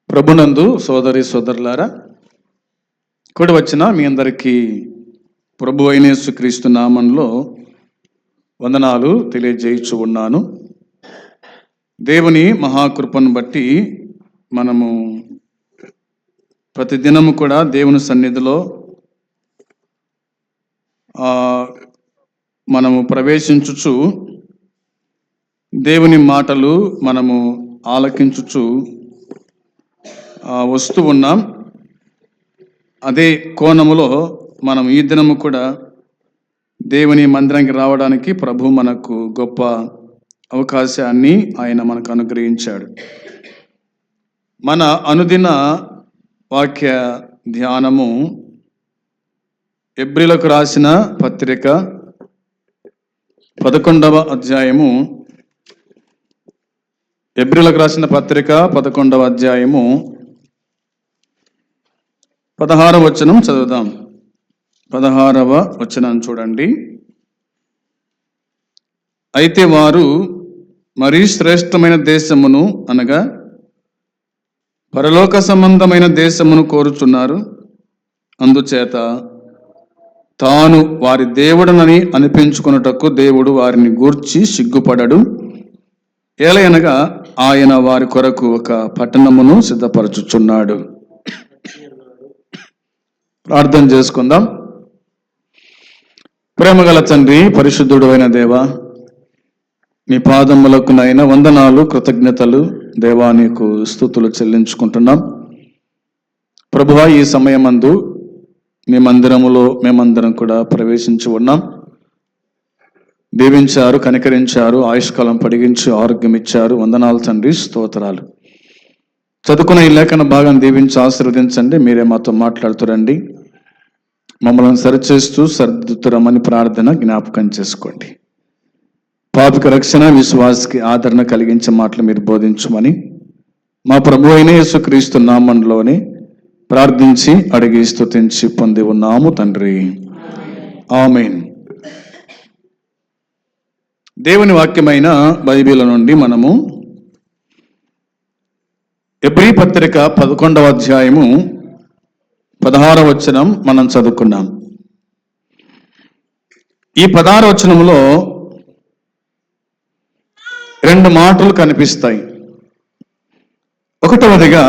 ప్రభునందు సోదరి సోదరులారా, కూడి వచ్చిన మీ అందరికీ ప్రభు అయిన యేసుక్రీస్తు నామంలో వందనాలు తెలియజేయచ్చు ఉన్నాను. దేవుని మహాకృపను బట్టి మనము ప్రతిదినము కూడా దేవుని సన్నిధిలో మనము ప్రవేశించుచు దేవుని మాటలు మనము ఆలకించుచు వస్తూ ఉన్నాం. అదే కోణములో మనం ఈ దినము కూడా దేవుని మందిరానికి రావడానికి ప్రభు మనకు గొప్ప అవకాశాన్ని ఆయన మనకు అనుగ్రహించాడు. మన అనుదిన వాక్య ధ్యానము ఎబ్రీలకు రాసిన పత్రిక 11వ అధ్యాయము. ఎబ్రీలకు రాసిన పత్రిక 11వ అధ్యాయము 16వ వచనం చదువుదాం. 16వ వచనం చూడండి. అయితే వారు మరీ శ్రేష్టమైన దేశమును అనగా పరలోక సంబంధమైన దేశమును కోరుచున్నారు. అందుచేత తాను వారి దేవుడనని అనిపించుకొనుటకు దేవుడు వారిని గూర్చి సిగ్గుపడడు. ఏలయనగా ఆయన వారి కొరకు ఒక పట్టణమును సిద్ధపరచుచున్నాడు. ప్రార్థన చేసుకుందాం. ప్రేమగల తండ్రి, పరిశుద్ధుడు అయిన దేవా, నీ పాదములకు నైనా వందనాలు, కృతజ్ఞతలు దేవా, నీకు స్తుతులు చెల్లించుకుంటున్నాం. ప్రభువా, ఈ సమయమందు మీ మందిరములో మేమందరం కూడా ప్రవేశించి ఉన్నాం. దీవించారు, కనికరించారు, ఆయుష్కాలం పొడిగించి ఆరోగ్యం ఇచ్చారు. వందనాలు తండ్రి, స్తోత్రాలు. చదువుకున్న ఈ లేఖన భాగం దీవించి ఆశీర్వదించండి. మీరే మాతో మాట్లాడుతురండి. మమ్మల్ని సరిచేస్తూ సరిదిద్దురమని ప్రార్థన జ్ఞాపకం చేసుకోండి. పాపిక రక్షణ, విశ్వాసకి ఆదరణ కలిగించే మాటలు మీరు బోధించమని మా ప్రభు అయిన యేసుక్రీస్తు నామంలోనే ప్రార్థించి అడిగి స్తుతించి పొంది ఉన్నాము తండ్రి, ఆమేన్. దేవుని వాక్యమైన బైబిల్ నుండి మనము ఎబ్రీ పత్రిక 11వ అధ్యాయము 16వ వచనం మనం చదువుకున్నాం. ఈ 16వ వచనంలో రెండు మాటలు కనిపిస్తాయి. ఒకటవదిగా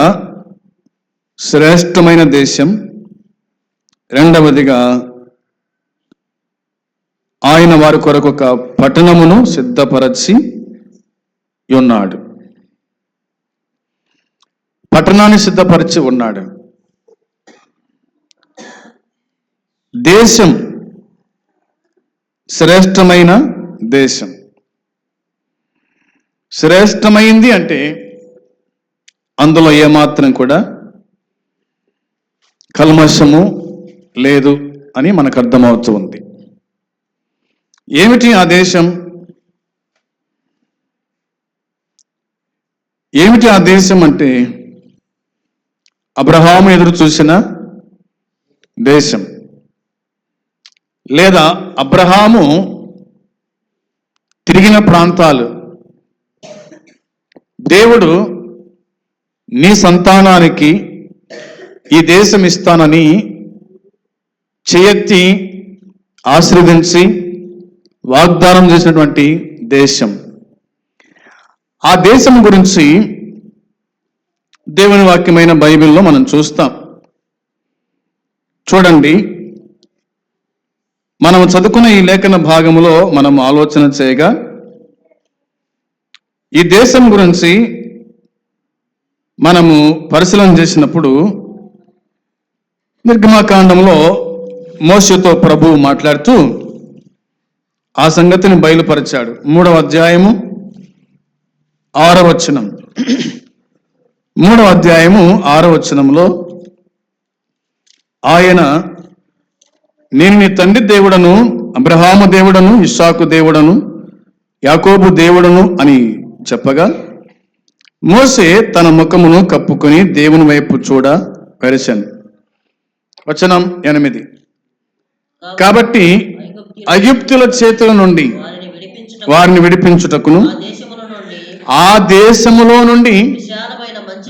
శ్రేష్టమైన దేశం, రెండవదిగా ఆయన వారి కొరకు ఒక పట్టణమును సిద్ధపరచి ఉన్నాడు. పట్టణాన్ని సిద్ధపరిచి ఉన్నాడు. దేశం శ్రేష్టమైన దేశం. శ్రేష్టమైంది అంటే అందులో ఏమాత్రం కూడా కల్మషము లేదు అని మనకు అర్థమవుతూ ఉంది. ఏమిటి ఆ దేశం? ఏమిటి ఆ దేశం అంటే అబ్రహాము ఎదురు చూసిన దేశం, లేదా అబ్రహాము తిరిగిన ప్రాంతాలు. దేవుడు నీ సంతానానికి ఈ దేశం ఇస్తానని చేయెత్తి ఆశీర్వదించి వాగ్దానం చేసినటువంటి దేశం. ఆ దేశం గురించి దేవుని వాక్యమైన బైబిల్లో మనం చూస్తాం. చూడండి, మనం చదువుకున్న ఈ లేఖన భాగంలో మనం ఆలోచన చేయగా ఈ దేశం గురించి మనము పరిశీలన చేసినప్పుడు నిర్గమకాండంలో మోషేతో ప్రభువు మాట్లాడుతూ ఆ సంగతిని బయలుపరిచాడు. 3వ అధ్యాయము 6వ వచనం. 3వ అధ్యాయము 6వ వచనంలో ఆయన, నేను నీ తండ్రి దేవుడను, అబ్రహాము దేవుడను, ఇస్సాకు దేవుడను, యాకోబు దేవుడను అని చెప్పగా మోషే తన ముఖమును కప్పుకొని దేవుని వైపు చూడ వెరసెను. వచనం 8. కాబట్టి ఐగుప్తుల చేతుల నుండి వారిని విడిపించుటకును ఆ దేశములో నుండి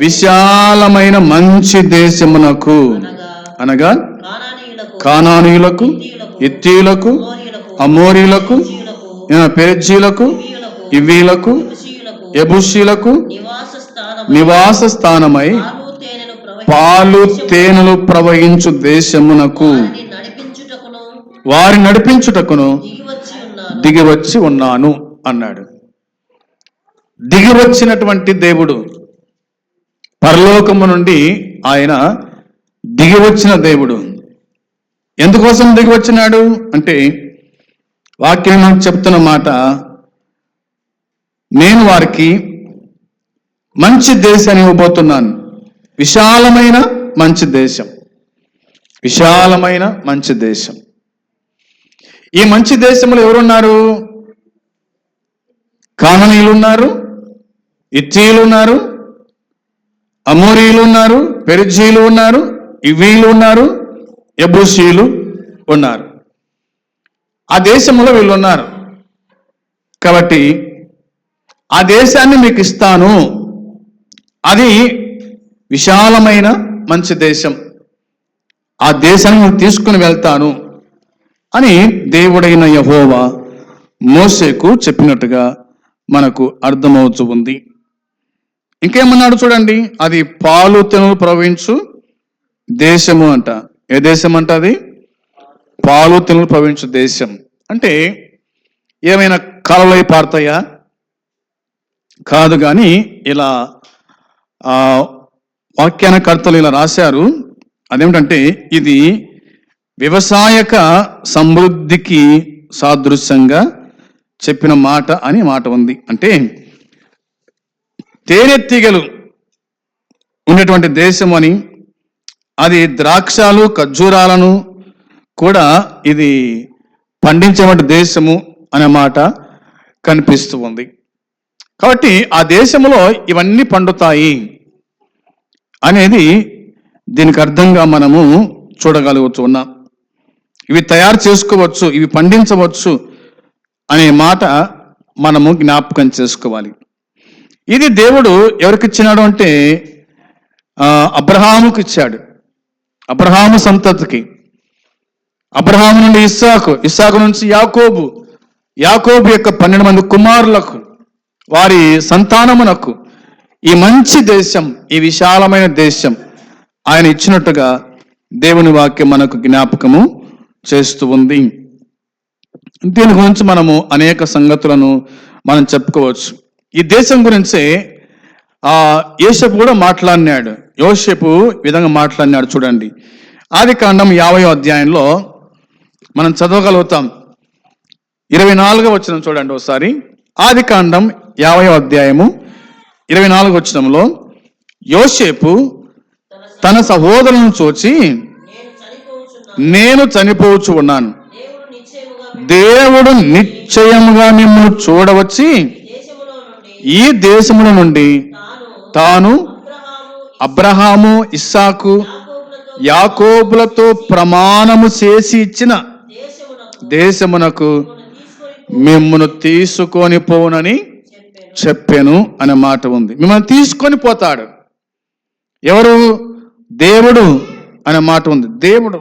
విశాలమైన మంచి దేశమునకు అనగా కానానీయులకు, హిత్తీయులకు, అమోరీలకు, పెరిజ్జీలకు, ఇవ్వీలకు, యెబూసీలకు నివాస స్థానమై పాలు తేనెలు ప్రవహించు దేశమునకు వారి నడిపించుటకును దిగివచ్చి ఉన్నాను అన్నాడు. దిగివచ్చినటువంటి దేవుడు, పరలోకము నుండి ఆయన దిగివచ్చిన దేవుడు. ఎందుకోసం దిగివచ్చినాడు అంటే, వాక్యం నాకు చెప్తున్న మాట, నేను వారికి మంచి దేశాన్ని ఇవ్వబోతున్నాను. విశాలమైన మంచి దేశం, విశాలమైన మంచి దేశం. ఈ మంచి దేశంలో ఎవరున్నారు? కానానీయులు ఉన్నారు, హిత్తీయులు ఉన్నారు, అమోరీయులు ఉన్నారు, పెరిజ్జీయులు ఉన్నారు, ఇవ్వీలు ఉన్నారు, యెబూసీయులు ఉన్నారు. ఆ దేశంలో వీళ్ళు ఉన్నారు. కాబట్టి ఆ దేశాన్ని మీకు ఇస్తాను, అది విశాలమైన మంచి దేశం, ఆ దేశాన్ని తీసుకుని వెళ్తాను అని దేవుడైన యెహోవా మోషేకు చెప్పినట్టుగా మనకు అర్థమవుతూ ఉంది. ఇంకేమన్నాడు చూడండి, అది పాలు తేనెలు ప్రవహించు దేశము అంట. ఏ దేశం అంట అది? పాలు తేనెలు ప్రవహించు దేశం. అంటే ఏమైనా కాలువలై పారుతాయా? కాదు. కానీ ఇలా వాక్యానకర్తలు ఇలా రాశారు. అదేమిటంటే, ఇది వ్యవసాయక సమృద్ధికి సాదృశ్యంగా చెప్పిన మాట అని మాట ఉంది. అంటే తేనెతీగలు ఉన్నటువంటి దేశం అని, అది ద్రాక్షలు ఖర్జూరాలను కూడా ఇది పండించేటువంటి దేశము అనే మాట కనిపిస్తూ ఉంది. కాబట్టి ఆ దేశంలో ఇవన్నీ పండుతాయి అనేది దీనికి అర్థంగా మనము చూడగలుగుతున్నాం. ఇవి తయారు చేసుకోవచ్చు, ఇవి పండించవచ్చు అనే మాట మనము జ్ఞాపకం చేసుకోవాలి. ఇది దేవుడు ఎవరికి ఇచ్చినాడు అంటే, అబ్రహాముకి ఇచ్చాడు, అబ్రహాము సంతతికి. అబ్రహాము నుండి ఇస్సాకు, ఇస్సాకు నుంచి యాకోబు, యాకోబు యొక్క 12 మంది కుమారులకు, వారి సంతానమునకు ఈ మంచి దేశం, ఈ విశాలమైన దేశం ఆయన ఇచ్చినట్టుగా దేవుని వాక్యం మనకు జ్ఞాపకము చేస్తూ ఉంది. దీని గురించి మనము అనేక సంగతులను మనం చెప్పుకోవచ్చు. ఈ దేశం గురించే యోసేపు కూడా మాట్లాడినాడు. యోసేపు విధంగా మాట్లాడినాడు. చూడండి, ఆదికాండం 50వ అధ్యాయంలో మనం చదవగలుగుతాం. 24వ వచనం చూడండి ఒకసారి. ఆదికాండం 50వ అధ్యాయము 24వ వచనంలో, యోసేపు తన సహోదరులను చూచి, నేను చనిపోవచ్చు ఉన్నాను, దేవుడు నిశ్చయముగా మిమ్మల్ని చూడవచ్చి ఈ దేశముల నుండి తాను అబ్రహాము, ఇస్సాకు, యాకోబులతో ప్రమాణము చేసి ఇచ్చిన దేశమునకు మిమ్మల్ని తీసుకొని పోనని చెప్పాను అనే మాట ఉంది. మిమ్మల్ని తీసుకొని పోతాడు. ఎవరు? దేవుడు అనే మాట ఉంది. దేవుడు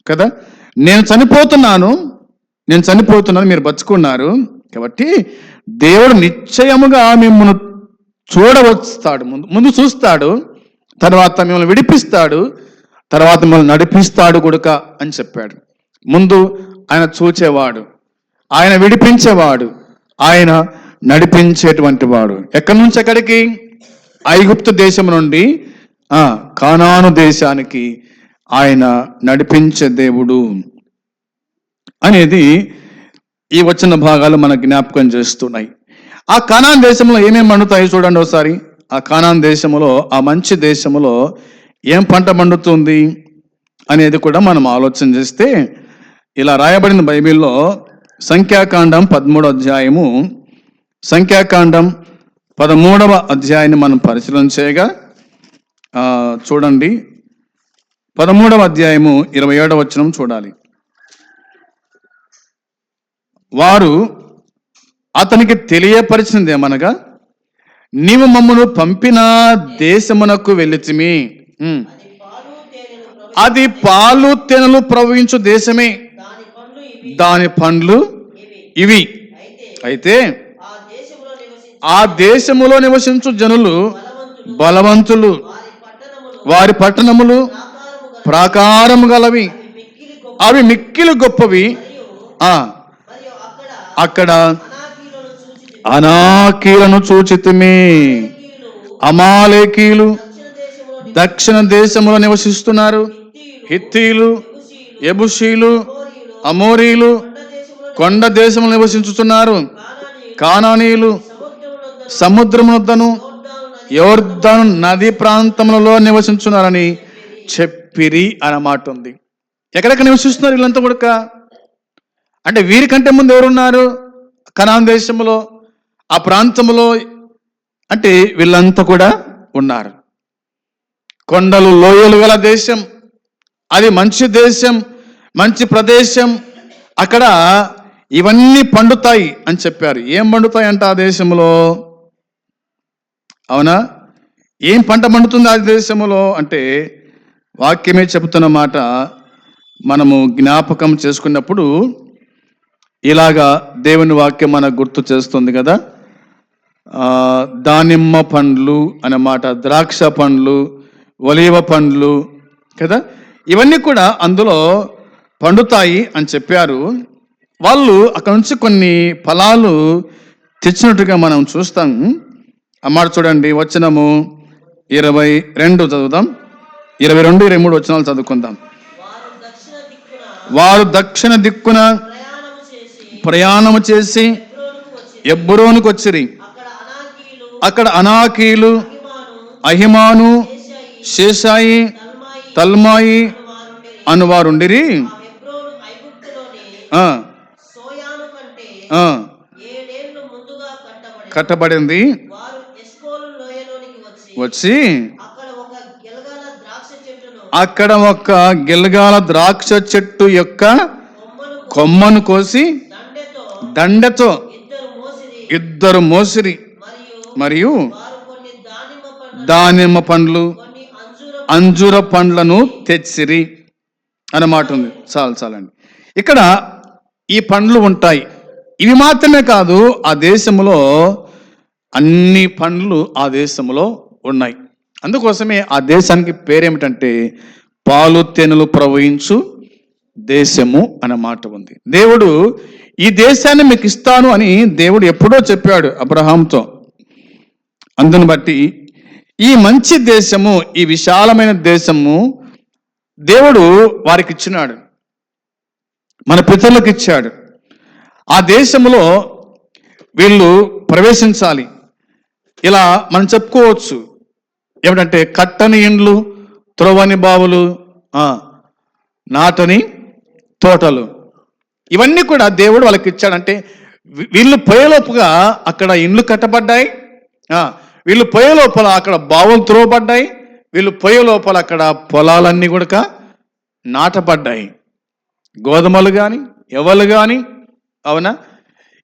కదా. నేను చనిపోతున్నాను, మీరు బతుకున్నారు కాబట్టి దేవుడు నిశ్చయముగా మిమ్మల్ని చూడవస్తాడు. ముందు చూస్తాడు, తర్వాత మిమ్మల్ని విడిపిస్తాడు, తర్వాత మిమ్మల్ని నడిపిస్తాడు గుడుక అని చెప్పాడు. ముందు ఆయన చూచేవాడు, ఆయన విడిపించేవాడు, ఆయన నడిపించేటువంటి వాడు. ఎక్కడి నుంచి ఎక్కడికి? ఐగుప్తు దేశం నుండి కానాను దేశానికి ఆయన నడిపించే దేవుడు అనేది ఈ వచ్చిన భాగాలు మన జ్ఞాపకం చేస్తున్నాయి. ఆ కానాన్ దేశంలో ఏమేమి పండుతాయి చూడండి ఒకసారి. ఆ కానాన్ దేశంలో, ఆ మంచి దేశంలో ఏం పంట పండుతుంది అనేది కూడా మనం ఆలోచన చేస్తే, ఇలా రాయబడిన బైబిల్లో సంఖ్యాకాండం 13వ అధ్యాయము, సంఖ్యాకాండం 13వ అధ్యాయాన్ని మనం పరిశీలన చేయగా చూడండి, 13వ అధ్యాయము 27వ వచనం చూడాలి. వారు అతనికి తెలియపరిచినది ఏమనగా, నీవు మమ్మను పంపిన దేశమునకు వెళ్ళితిమి. అది పాలు తేనెలు ప్రవహించు దేశమే, దాని పండ్లు ఇవి. అయితే ఆ దేశములో నివసించు జనులు బలవంతులు, వారి పట్టణములు ప్రాకారము గలవి, అవి మిక్కిలి గొప్పవి. అక్కడ అనాకీలను చూచితిమి. అమాలేకీలు దక్షిణ దేశంలో నివసిస్తున్నారు. హిత్తీలు, యెబూసీలు, అమోరీలు కొండ దేశంలో నివసించుతున్నారు. కానానీయులు సముద్రమునొద్దను యొర్దాను నది ప్రాంతములలో నివసించున్నారని చెప్పిరి అన్నమాట ఉంది. ఎక్కడెక్కడ నివసిస్తున్నారు వీళ్ళంతా కూడా? అంటే వీరికంటే ముందు ఎవరున్నారు? కనాన్ దేశంలో, ఆ ప్రాంతంలో అంటే వీళ్ళంతా కూడా ఉన్నారు. కొండలు లోయలు గల దేశం, అది మంచి దేశం, మంచి ప్రదేశం. అక్కడ ఇవన్నీ పండుతాయి అని చెప్పారు. ఏం పండుతాయి అంట ఆ దేశంలో? అవునా? ఏం పంట పండుతుంది ఆ దేశంలో అంటే వాక్యమే చెబుతున్న మాట మనము జ్ఞాపకం చేసుకున్నప్పుడు ఇలాగా దేవుని వాక్యం మనకు గుర్తు చేస్తుంది కదా. దానిమ్మ పండ్లు అన్నమాట, ద్రాక్ష పండ్లు, ఒలీవ పండ్లు కదా, ఇవన్నీ కూడా అందులో పండుతాయి అని చెప్పారు. వాళ్ళు అక్కడ నుంచి కొన్ని ఫలాలు తెచ్చినట్టుగా మనం చూస్తాం. అమ్మాట చూడండి, వచనము 22 చదువుదాం. 22, 23 వచనాలు చదువుకుందాం. వారు దక్షిణ దిక్కున ప్రయాణము చేసి ఎబ్రోనుకు వచ్చిరి. అక్కడ అనాకీలు, అహిమాను, శేషాయి, తల్మాయి అనువారుండిరి. కట్టబడింది. వచ్చి అక్కడ ఒక గిల్గాల ద్రాక్ష చెట్టు యొక్క కొమ్మను కోసి దండతో ఇద్దరు మోసిరి. మరియు దానిమ్మ పండ్లు, అంజూర పండ్లను తెచ్చిరి అన్నమాట ఉంది. చాలండి. ఇక్కడ ఈ పండ్లు ఉంటాయి. ఇవి మాత్రమే కాదు, ఆ దేశంలో అన్ని పండ్లు ఆ దేశంలో ఉన్నాయి. అందుకోసమే ఆ దేశానికి పేరేమిటంటే పాలు తేనెలు ప్రవహించు దేశము అన్నమాట ఉంది. దేవుడు ఈ దేశాన్ని మీకు ఇస్తాను అని దేవుడు ఎప్పుడో చెప్పాడు అబ్రహాంతో. అందును బట్టి ఈ మంచి దేశము, ఈ విశాలమైన దేశము దేవుడు వారికి ఇచ్చినాడు, మన పితరులకు ఇచ్చాడు. ఆ దేశంలో వీళ్ళు ప్రవేశించాలి. ఇలా మనం చెప్పుకోవచ్చు ఏమిటంటే కట్టని ఇండ్లు, త్రోవని బావులు, నాటని తోటలు, ఇవన్నీ కూడా దేవుడు వాళ్ళకి ఇచ్చాడంటే వీళ్ళు పోయేలోపుగా అక్కడ ఇండ్లు కట్టబడ్డాయి, వీళ్ళు పోయే లోపల అక్కడ బావులు త్రోవబడ్డాయి, వీళ్ళు పోయే లోపల అక్కడ పొలాలన్నీ కూడా నాటబడ్డాయి. గోధుమలు కానీ ఎవలు కానీ, అవునా,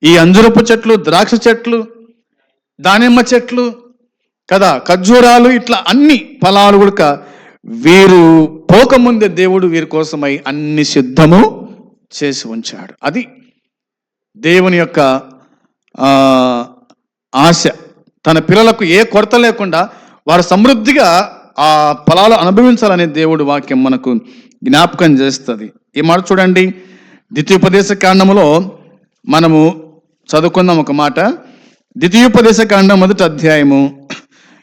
ఈ అంజురపు చెట్లు, ద్రాక్ష చెట్లు, దానిమ్మ చెట్లు కదా, ఖర్జూరాలు, ఇట్లా అన్ని ఫలాలు కూడా వీరు పోకముందే దేవుడు వీరి కోసమై అన్ని సిద్ధము చేసి ఉంచాడు. అది దేవుని యొక్క ఆశ. తన పిల్లలకు ఏ కొరత లేకుండా వారు సమృద్ధిగా ఆ ఫలాలు అనుభవించాలనే దేవుడు వాక్యం మనకు జ్ఞాపకం చేస్తుంది. ఈ మాట చూడండి, ద్వితీయోపదేశ కాండములో మనము చదువుకుందాం ఒక మాట. ద్వితీయోపదేశ కాండం 1వ అధ్యాయము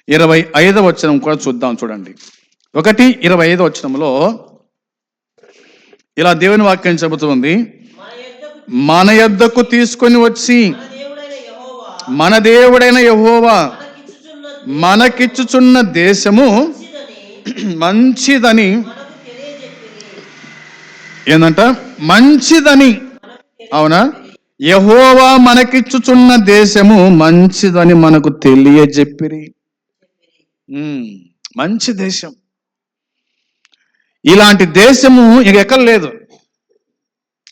25వ వచనం కూడా చూద్దాం. చూడండి, 1:25 వచనంలో ఇలా దేవుని వాక్యం చెబుతుంది. మన యొద్దకు తీసుకొని వచ్చి మన దేవుడైన యెహోవా మనకిచ్చుచున్న దేశము మంచిదని, ఏందంట మంచిదని, అవునా, యెహోవా మనకిచ్చుచున్న దేశము మంచిదని మనకు తెలియజెప్పిరి. మంచి దేశం, ఇలాంటి దేశము ఎక్కలేదు,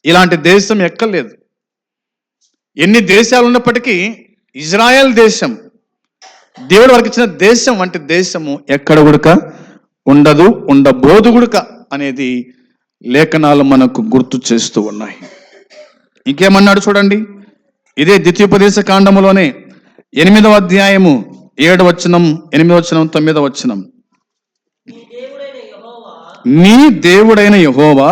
ఇలాంటి దేశం ఎక్కలేదు. ఎన్ని దేశాలు ఉన్నప్పటికీ ఇజ్రాయెల్ దేశం దేవుడు వారికి ఇచ్చిన దేశం వంటి దేశము ఎక్కడ గుడక ఉండదు, ఉండబోదు గుడక అనేది లేఖనాలు మనకు గుర్తు చేస్తూ ఉన్నాయి. ఇంకేమన్నాడు చూడండి, ఇదే ద్వితీయోపదేశ కాండములోనే 8వ అధ్యాయము 7వ వచనం, 8వ వచనం, 9వ వచనం. నీ దేవుడైన యెహోవా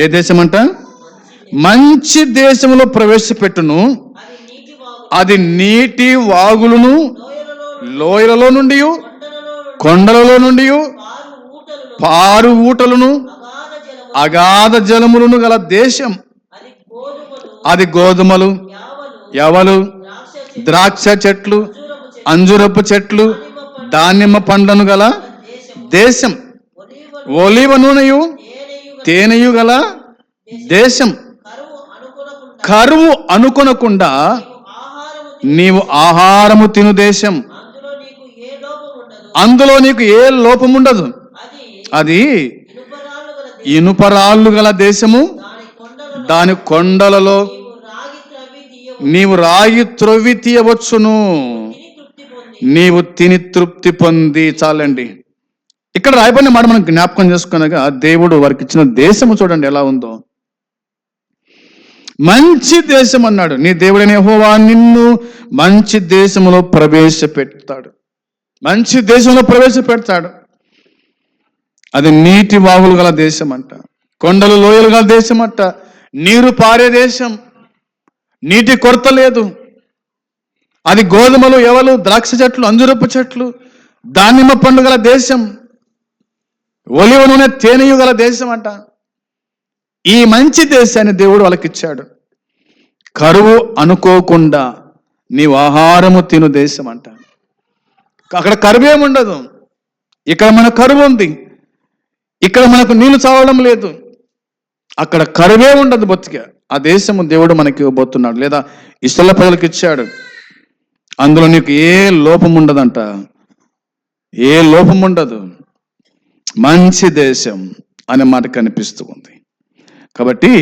ఏ దేశం అంట? మంచి దేశములో ప్రవేశపెట్టును, అది నీటి వాగులను లోయలలో నుండి కొండలలో నుండి పారు ఊటలను అగాధ జలములను గల దేశం. అది గోధుమలు, యవలు, ద్రాక్ష చెట్లు, అంజురపు చెట్లు, దానిమ్మ పండ్లను గల దేశం, ఒలీవ నూనెయు తేనెయు గల దేశం. కరువు అనుకొనకుండా నీవు ఆహారము తిను దేశం, అందులో నీకు ఏ లోపముండదు. అది ఇనుపరాళ్ళు గల దేశము, దాని కొండలలో నీవు రాగి త్రొవ్వి తీయవచ్చును, నీవు తిని తృప్తి పొంది. చాలండి, ఇక్కడ రాయబడిన మాట మనం జ్ఞాపకం చేసుకునగా దేవుడు వారికి ఇచ్చిన దేశము చూడండి ఎలా ఉందో. మంచి దేశం అన్నాడు. నీ దేవుడైన యెహోవా నిన్ను మంచి దేశంలో ప్రవేశపెడతాడు, మంచి దేశంలో ప్రవేశపెడతాడు. అది నీటి వాగులు గల దేశం అంట, కొండలు లోయలు గల దేశం అంట, నీరు పారే దేశం, నీటి కొరత లేదు. అది గోధుమలు, యవలు, ద్రాక్ష చెట్లు, అంజురపు చెట్లు, దానిమ్మ పండు గల దేశం, ఒలివ నూనె తేనెయు గల దేశం అంట. ఈ మంచి దేశాన్ని దేవుడు వాళ్ళకి ఇచ్చాడు. కరువు అనుకోకుండా నీవు ఆహారము తిను దేశం అంట. అక్కడ కరువేముండదు, ఇక్కడ మన కరువు ఉంది. ఇక్కడ మనకు నీళ్లు చావడం లేదు, అక్కడ కరువే ఉండదు బొత్తిగా. ఆ దేశము దేవుడు మనకి ఇవ్వబోతున్నాడు, లేదా ఇశ్రాయేలు ప్రజలకు ఇచ్చాడు. అందులో నీకు ఏ లోపం ఉండదంట, ఏ లోపం ఉండదు. మంచి దేశం అనే మాట కనిపిస్తూ ఉంది. కాబట్టి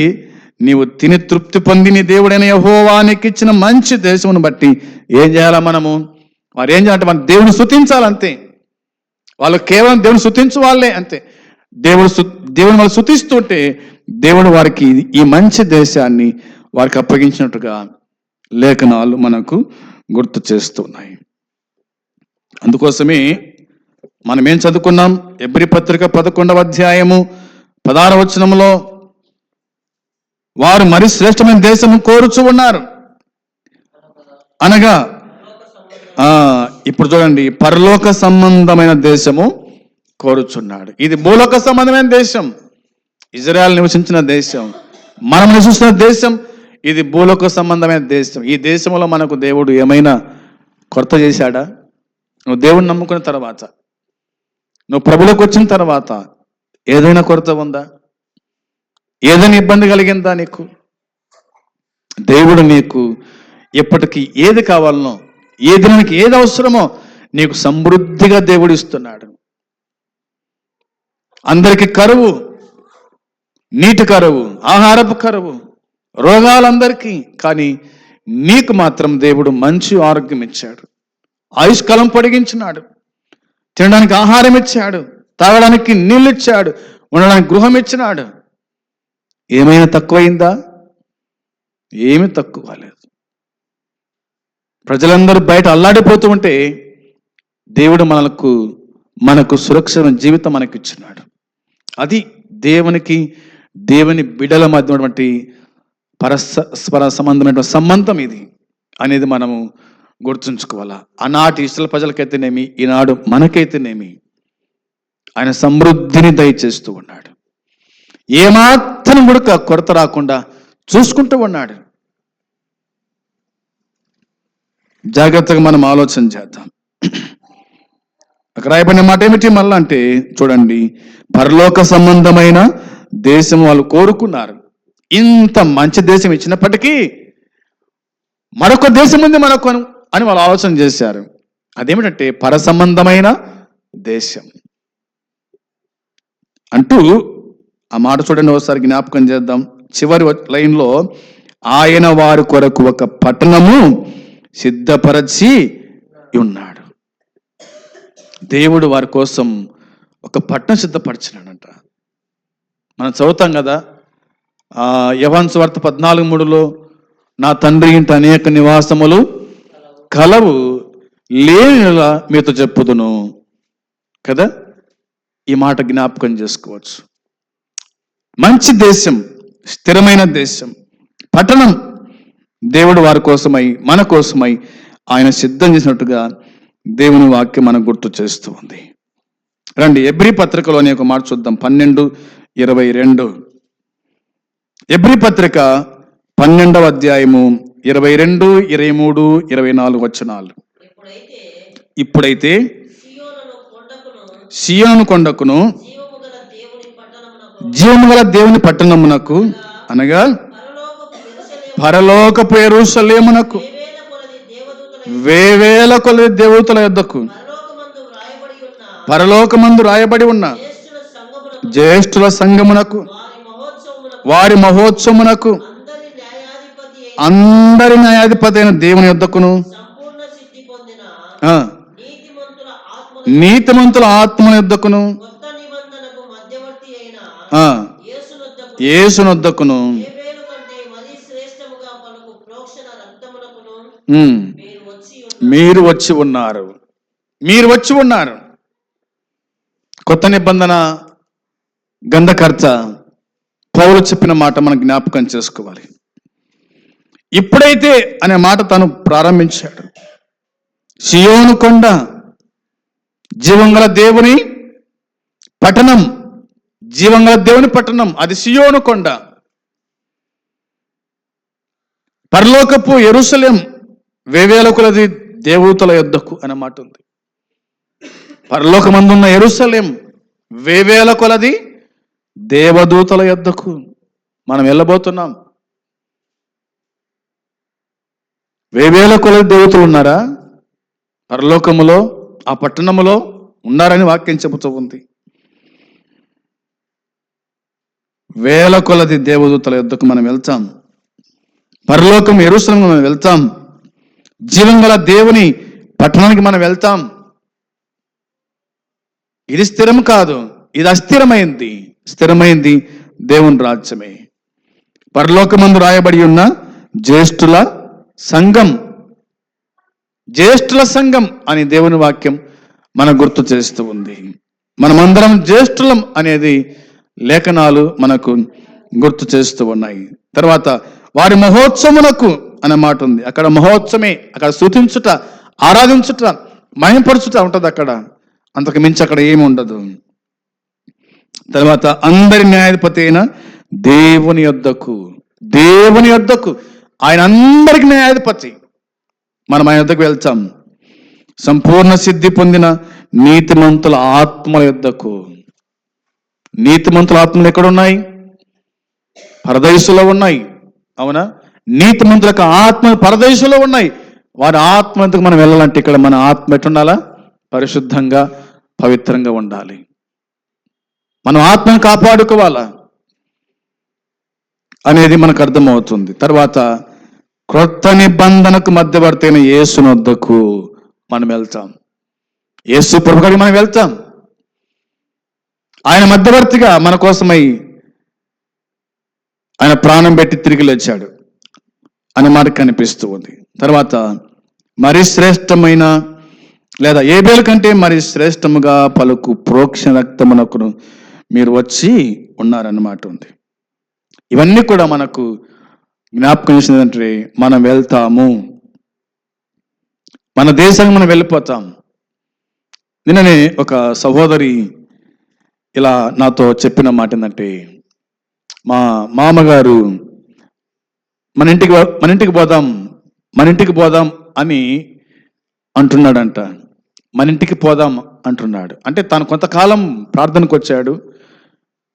నీవు తిని తృప్తి పొంది నీ దేవుడైన యెహోవా నీకు ఇచ్చిన మంచి దేశమును బట్టి ఏం చేయాలా మనము? వారు ఏం చేయాలంటే మన దేవుని స్తుతించాలంతే. వాళ్ళు కేవలం దేవుని స్తుతించు వాళ్ళే అంతే. దేవుని వాళ్ళు స్తుతిస్తుంటే దేవుడు వారికి ఈ మంచి దేశాన్ని వారికి అప్పగించినట్టుగా లేఖనాలు మనకు గుర్తు చేస్తున్నాయి. అందుకోసమే మనం ఏం చదువుకున్నాం? హెబ్రీ పత్రిక 11వ అధ్యాయము 16వ వచనంలో వారు మరి శ్రేష్టమైన దేశము కోరుచు ఉన్నారు అనగా, ఇప్పుడు చూడండి, పరలోక సంబంధమైన దేశము కోరుచున్నాడు. ఇది భూలోక సంబంధమైన దేశం, ఇజ్రాయెల్ నివసించిన దేశం, మనం నివసిస్తున్న దేశం. ఇది భూలోక సంబంధమైన దేశం. ఈ దేశంలో మనకు దేవుడు ఏమైనా కొరత చేశాడా? నువ్వు దేవుడిని నమ్ముకున్న తర్వాత, నువ్వు ప్రభులోకి వచ్చిన తర్వాత ఏదైనా కొరత ఉందా? ఏదైనా ఇబ్బంది కలిగిందా నీకు? దేవుడు నీకు ఎప్పటికీ ఏది కావాలనో, ఏ దినానికి ఏది అవసరమో నీకు సమృద్ధిగా దేవుడు ఇస్తున్నాడు. అందరికి కరువు, నీటి కరువు, ఆహారపు కరువు, రోగాలందరికీ, కానీ నీకు మాత్రం దేవుడు మంచి ఆరోగ్యం ఇచ్చాడు, ఆయుష్కాలం పొడిగించినాడు, తినడానికి ఆహారం ఇచ్చాడు, తాగడానికి నీళ్ళు ఇచ్చాడు, ఉండడానికి గృహం ఇచ్చినాడు. ఏమైనా తక్కువైందా? ఏమీ తక్కువ లేదు. ప్రజలందరూ బయట అల్లాడిపోతూ ఉంటే దేవుడు మనకు సురక్షణ జీవితం మనకి ఇచ్చినాడు. అది దేవుని బిడ్డల మధ్య ఉన్నటువంటి పరస్పర సంబంధమైన సంబంధం ఇది అనేది మనము గుర్తుంచుకోవాలా. ఆనాటి ఇశ్రాయేలు ప్రజలకైతేనేమి, ఈనాడు మనకైతేనేమి ఆయన సమృద్ధిని దయచేస్తూ ఉన్నాడు. ఏమాత్రం కూడా కొరత రాకుండా చూసుకుంటూ ఉన్నాడు. జాగ్రత్తగా మనం ఆలోచన చేద్దాం. అక్కడ రాయబడిన మాట ఏమిటి మళ్ళా అంటే చూడండి, పరలోక సంబంధమైన దేశం వాళ్ళు కోరుకున్నారు. ఇంత మంచి దేశం ఇచ్చినప్పటికీ మరొక దేశం ఉంది మనకు అని వాళ్ళు ఆలోచన చేశారు. అదేమిటంటే పర సంబంధమైన దేశం అంటూ ఆ మాట చూడండి, ఒకసారి జ్ఞాపకం చేద్దాం. చివరి లైన్లో ఆయన వారి కొరకు ఒక పట్టణము సిద్ధపరచి ఉన్నాడు. దేవుడు వారి కోసం ఒక పట్టణం సిద్ధపరిచినాడంట. మనం చదువుతాం కదా, యోహాను సువార్త 14:3 నా తండ్రి ఇంట అనేక నివాసములు కలవు, లేనిలా మీతో చెప్పుదును కదా. ఈ మాట జ్ఞాపకం చేసుకోవచ్చు. మంచి దేశం, స్థిరమైన దేశం, పట్టణం దేవుడు వారి కోసమై, మన కోసమై ఆయన సిద్ధం చేసినట్టుగా దేవుని వాక్యం మనకు గుర్తు చేస్తూ ఉంది. రండి, ఎబ్రీ పత్రికలోని ఒక మాట చూద్దాం. 12:22. ఎబ్రీ పత్రిక 12వ అధ్యాయము 22, 23, 24 వచనాలు. ఇప్పుడైతే సియోను కొండకును జీవము గల దేవుని పట్టణమునకు, అనగా పరలోకపు యెరూషలేమునకు వేవేల కొలది దేవదూతల యొద్దకు పరలోకమందు రాయబడి ఉన్న జ్యేష్ఠుల సంఘమునకు, వారి మహోత్సవమునకు, అందరి న్యాయాధిపతి అయిన దేవుని యొద్దకును, నీతిమంతుల ఆత్మల యొద్దకును, యేసునొద్దకును మీరు వచ్చి ఉన్నారు. మీరు వచ్చి ఉన్నారు. కొత్త నిబంధన గ్రంథకర్త పౌలు చెప్పిన మాట మనం జ్ఞాపకం చేసుకోవాలి. ఇప్పుడైతే అనే మాట తను ప్రారంభించాడు. సియోను కొండ, జీవంగల దేవుని పట్టణం, జీవంగల దేవుని పట్టణం, అది సియోను కొండ. పరలోకపు యెరూషలేం వేవేల కొలది దేవదూతల యొద్దకు అనే మాట ఉంది. పరలోకమందున్న యెరూషలేం వేవేల కొలది దేవదూతల యొద్దకు మనం వెళ్ళబోతున్నాం. వేవేల కొలది దేవతలు ఉన్నారా పరలోకములో? ఆ పట్టణములో ఉన్నారని వాక్యం చెబుతూ ఉంది. వేల కొలది దేవదూతల యొద్దకు మనం వెళ్తాం. పరలోకం యెరూషలేముకు మనం వెళ్తాం. జీవం గల దేవుని పట్టణానికి మనం వెళ్తాం. ఇది స్థిరం కాదు, ఇది అస్థిరమైంది. స్థిరమైంది దేవుని రాజ్యమే. పరలోకమందు రాయబడి ఉన్న జ్యేష్ఠుల సంఘం, జ్యేష్ఠుల సంఘం అని దేవుని వాక్యం మనకు గుర్తు చేస్తూ ఉంది. మనమందరం జ్యేష్ఠులం అనేది లేఖనాలు మనకు గుర్తు చేస్తూ ఉన్నాయి. తర్వాత వారి మహోత్సవమునకు అనే మాట ఉంది. అక్కడ మహోత్సవమే, అక్కడ స్తుతించుట, ఆరాధించుట, మహిమపరచుట ఉంటుంది. అక్కడ అంతకు మించి అక్కడ ఏమి ఉండదు. తర్వాత అందరి న్యాయాధిపతి అయిన దేవుని యొద్దకు, దేవుని యొద్దకు, ఆయన అందరికి న్యాయాధిపతి. మనం ఆయన యొద్దకు వెళ్తాం. సంపూర్ణ సిద్ధి పొందిన నీతిమంతుల ఆత్మల యొద్దకు. నీతిమంతుల ఆత్మలు ఎక్కడున్నాయి? పరదేశంలో ఉన్నాయి. అవునా? నీతిమంతులకు ఆత్మ పరదేశంలో ఉన్నాయి. వారి ఆత్మకు మనం వెళ్ళాలంటే ఇక్కడ మన ఆత్మ ఎట్టుండాలా? పరిశుద్ధంగా, పవిత్రంగా ఉండాలి. మనం ఆత్మను కాపాడుకోవాలా అనేది మనకు అర్థమవుతుంది. తర్వాత క్రొత్త నిబంధనకు మధ్యవర్తి అయిన యేసునొద్దకు మనం వెళ్తాం. యేసు ప్రభువుకి మనం వెళ్తాం. ఆయన మధ్యవర్తిగా మన కోసమై ఆయన ప్రాణం పెట్టి తిరిగి లేచాడు అనే మాట కనిపిస్తూ ఉంది. తర్వాత మరి శ్రేష్టమైన, లేదా ఏబేలు కంటే మరి శ్రేష్టముగా పలుకు ప్రోక్షణ రక్తమునకును మీరు వచ్చి ఉన్నారన్నమాట ఉంది. ఇవన్నీ కూడా మనకు జ్ఞాపకం చేసినదంటే మనం వెళ్తాము, మన దేశానికి మనం వెళ్ళిపోతాం. నిన్ననే ఒక సహోదరి ఇలా నాతో చెప్పిన మాట ఏంటంటే, మా మామగారు మన ఇంటికి పోదాం అని అంటున్నాడంట. మన ఇంటికి పోదాం అంటున్నాడు. అంటే తాను కొంతకాలం ప్రార్థనకు వచ్చాడు,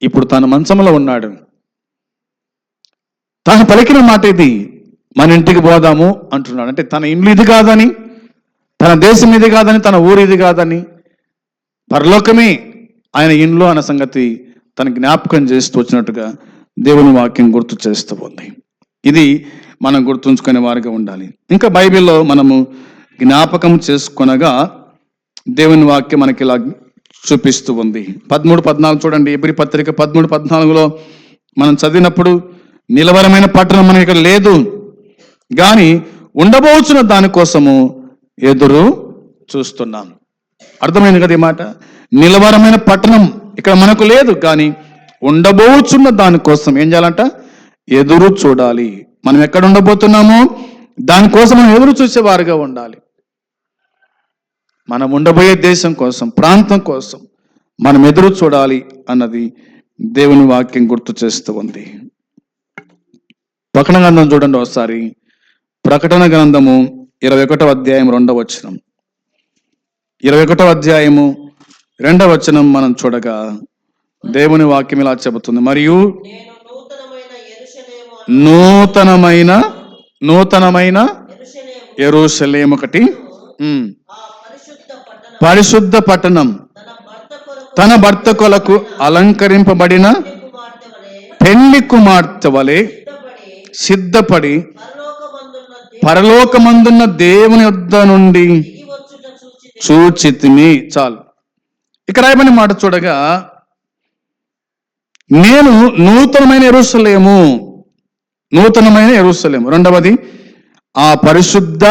ఇప్పుడు తాను మంచంలో ఉన్నాడు. తాను పలికిన మాట ఇది, మన ఇంటికి పోదాము అంటున్నాడు. అంటే తన ఇల్లు ఇది కాదని, తన దేశం ఇది కాదని, తన ఊరు ఇది కాదని, పరలోకమే ఆయన ఇంట్లో అన్న సంగతి తన జ్ఞాపకం చేస్తూ వచ్చినట్టుగా దేవుని వాక్యం గుర్తు చేస్తూ ఉంది. ఇది మనం గుర్తుంచుకునే వారిగా ఉండాలి. ఇంకా బైబిల్లో మనము జ్ఞాపకం చేసుకొనగా దేవుని వాక్యం మనకి ఇలా చూపిస్తూ ఉంది. 13-14 చూడండి. ఎబ్రీ పత్రిక 13-14లో మనం చదివినప్పుడు నిలవరమైన పట్టణం మనకి ఇక్కడ లేదు, కానీ ఉండబోచున్న దానికోసము ఎదురు చూస్తున్నాం. అర్థమైంది కదా ఈ మాట? నిలవరమైన పట్టణం ఇక్కడ మనకు లేదు, కానీ ఉండబోచున్న దానికోసం ఏం చేయాలంట? ఎదురు చూడాలి. మనం ఎక్కడ ఉండబోతున్నామో దానికోసం మనం ఎదురు చూసేవారుగా ఉండాలి. మనం ఉండబోయే దేశం కోసం, ప్రాంతం కోసం మనం ఎదురు చూడాలి అన్నది దేవుని వాక్యం గుర్తు చేస్తూ ఉంది. ప్రకటన గ్రంథం చూడండి ఒకసారి. ప్రకటన గ్రంథము 21వ అధ్యాయం 2వ వచనం. 21వ అధ్యాయము 2వ వచనం మనం చూడగా దేవుని వాక్యం ఇలా చెబుతుంది. మరియు నూతనమైన యెరూషలేము ఒకటి, పరిశుద్ధ పట్టణం, తన భర్త కొరకు అలంకరింపబడిన పెళ్లి కుమార్తె వలె సిద్ధపడి పరలోకమందున్న దేవుని యొద్ద నుండి చూచితిని. చాలు. ఇక్కడ రాయబడిన మాట చూడగా, నేను నూతనమైన యెరూషలేము. రెండవది ఆ పరిశుద్ధ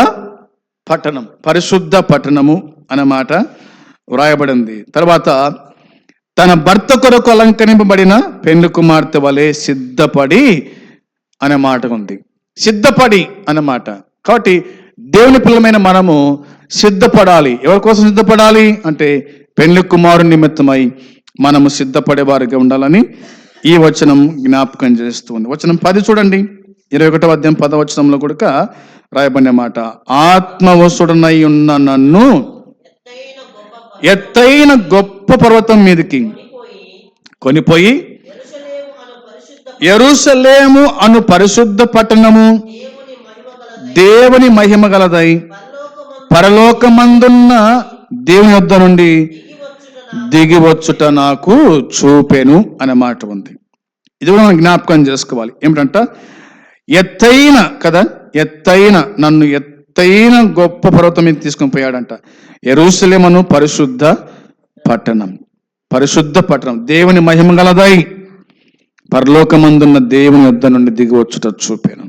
పట్టణము అనే మాట వ్రాయబడింది. తర్వాత తన భర్త కొరకు అలంకరింపబడిన పెళ్లి కుమార్తె వలె సిద్ధపడి అనే మాట ఉంది. సిద్ధపడి అన్నమాట. కాబట్టి దేవుని పిల్లమైన మనము సిద్ధపడాలి. ఎవరి కోసం సిద్ధపడాలి అంటే పెళ్లి కుమారుని నిమిత్తమై మనము సిద్ధపడేవారిగా ఉండాలని ఈ వచనం జ్ఞాపకం చేస్తుంది. వచనం 10 చూడండి. 21వ అధ్యాయం 10వ వచనంలో కూడా రాయబడిన మాట, ఆత్మవశుడనై ఉన్న నన్ను ఎత్తైన గొప్ప పర్వతం మీదకి కొనిపోయి యెరూషలేము అను పరిశుద్ధ పట్టణము దేవుని మహిమ గలదై పరలోకమందున్న దేవుని యొద్ద నుండి దిగి వచ్చుట నాకు చూపెను అనే మాట ఉంది. ఇది కూడా మనం జ్ఞాపకం చేసుకోవాలి. ఏమిటంట? నన్ను ఎత్తైన గొప్ప పర్వతం మీద తీసుకొని పోయాడంట. యెరూషలేమును పరిశుద్ధ పట్టణం దేవుని మహిమ గలదై పరలోకమందున్న దేవుని యొద్ద నుండి దిగి వచ్చుట చూపాను.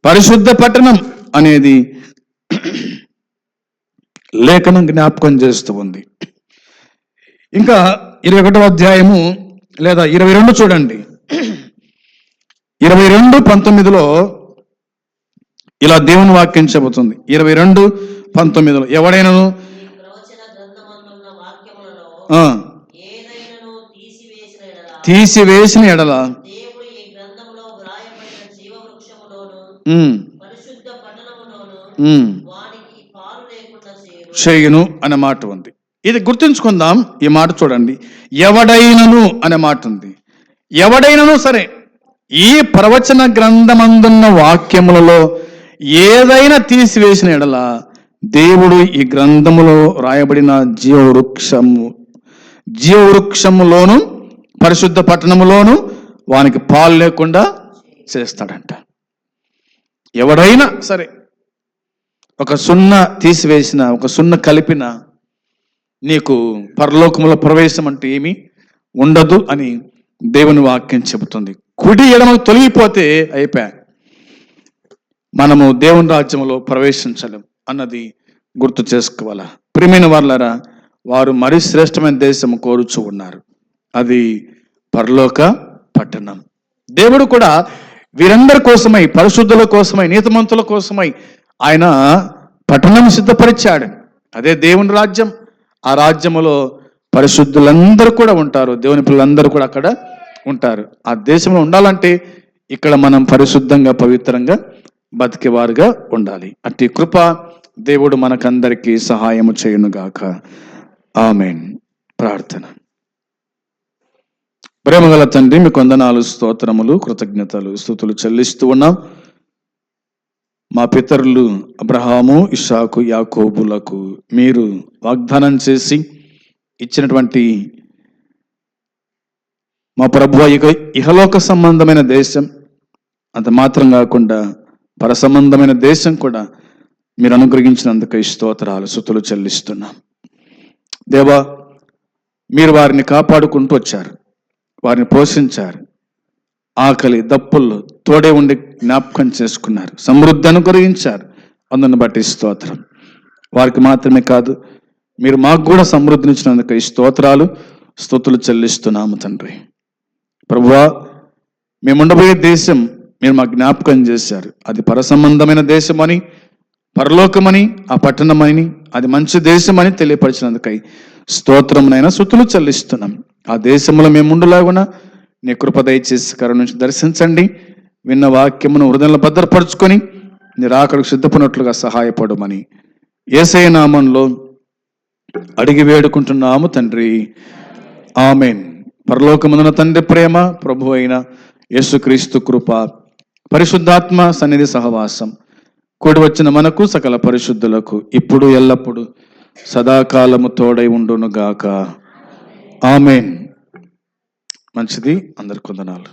పరిశుద్ధ పట్టణం అనేది లేఖనం జ్ఞాపకం చేస్తూ ఉంది. ఇంకా 21వ అధ్యాయము లేదా 22 చూడండి. 22:19లో ఇలా దేవుని వాక్యం చెబుతుంది. 22:19 ఎవడైనాను తీసివేసిన ఎడల చేయును అనే మాట ఉంది. ఇది గుర్తుంచుకుందాం. ఈ మాట చూడండి. ఎవడైనను అనే మాట ఉంది. ఎవడైనను సరే, ఈ ప్రవచన గ్రంథమందున్న వాక్యములలో ఏదైనా తీసివేసిన ఎడల దేవుడు ఈ గ్రంథములో రాయబడిన జీవవృక్షములోను పరిశుద్ధ పట్టణములోను వానికి పాలు లేకుండా చేస్తాడంట. ఎవడైనా సరే, ఒక సున్న తీసివేసిన, ఒక సున్న కలిపిన నీకు పరలోకముల ప్రవేశం అంటే ఏమీ ఉండదు అని దేవుని వాక్యం చెబుతుంది. కుడి ఎడమకు తొలగిపోతే అయిపోయా, మనము దేవుని రాజ్యంలో ప్రవేశించలేం అన్నది గుర్తు చేసుకోవాలా. ప్రియమైన వాళ్ళారా, వారు మరి శ్రేష్టమైన దేశం కోరుచూ ఉన్నారు. అది పరలోక పట్టణం. దేవుడు కూడా వీరందరి కోసమై, పరిశుద్ధుల కోసమై, నీతిమంతుల కోసమై ఆయన పట్టణం సిద్ధపరిచాడు. అదే దేవుని రాజ్యం. ఆ రాజ్యములో పరిశుద్ధులందరూ కూడా ఉంటారు. దేవుని పిల్లలందరూ కూడా అక్కడ ఉంటారు. ఆ దేశంలో ఉండాలంటే ఇక్కడ మనం పరిశుద్ధంగా, పవిత్రంగా బతికేవారుగా ఉండాలి. అట్టి కృప దేవుడు మనకందరికీ సహాయము చేయునుగాక. ఆమేన్. ప్రార్థన. ప్రేమగల తండ్రి, మీకు వందనాలు, స్తోత్రములు, కృతజ్ఞతలు, స్తుతులు చెల్లిస్తూ ఉన్నాం. మా పితరులు అబ్రహాము, ఇస్సాకు, యాకోబులకు మీరు వాగ్దానం చేసి ఇచ్చినటువంటి మా ప్రభువు ఇహలోక సంబంధమైన దేశం, అంత మాత్రం కాకుండా పరసంబంధమైన దేశం కూడా మీరు అనుగ్రహించినందుకు స్తోత్రాలు స్తుతులు చెల్లిస్తున్నాం. దేవా, మీరు వారిని కాపాడుకుంటూ వచ్చారు, వారిని పోషించారు, ఆకలి దప్పుల్లో తోడే ఉండి జ్ఞాపకం చేసుకున్నారు, సమృద్ధి అనుగ్రహించారు. అందుని బట్టి స్తోత్రం. వారికి మాత్రమే కాదు, మీరు మాకు కూడా సమృద్ధినిచ్చినందుకు స్తోత్రాలు స్తుతులు చెల్లిస్తున్నాము తండ్రి. ప్రభువా, మేము ఉండబోయే దేశం మీరు మాకు జ్ఞాపకం చేశారు. అది పరసంబంధమైన దేశమని, పరలోకమని, ఆ పట్టణమని, అది మంచి దేశమని తెలియపరిచినందుకై స్తోత్రమునైనా స్తుతులు చెల్లిస్తున్నాం. ఆ దేశంలో మేము ఉండులాగున నీ కృప దయచేసి కరుణ నుంచి దర్శించండి. విన్న వాక్యమును హృదయంలో భద్రపరుచుకొని నీ రాకడకు సిద్ధపడినట్లుగా సహాయపడమని యేసయ్య నామంలో అడిగి వేడుకుంటున్నాము తండ్రి. ఆమేన్. పరలోకమందున తండ్రి ప్రేమ, ప్రభు అయిన యేసుక్రీస్తు కృప, పరిశుద్ధాత్మ సన్నిధి సహవాసం కూడి వచ్చిన మనకు సకల పరిశుద్ధులకు ఇప్పుడు ఎల్లప్పుడు సదాకాలము తోడై ఉండును గాక. ఆమేన్. మంచిది. అందరికి వందనాలు.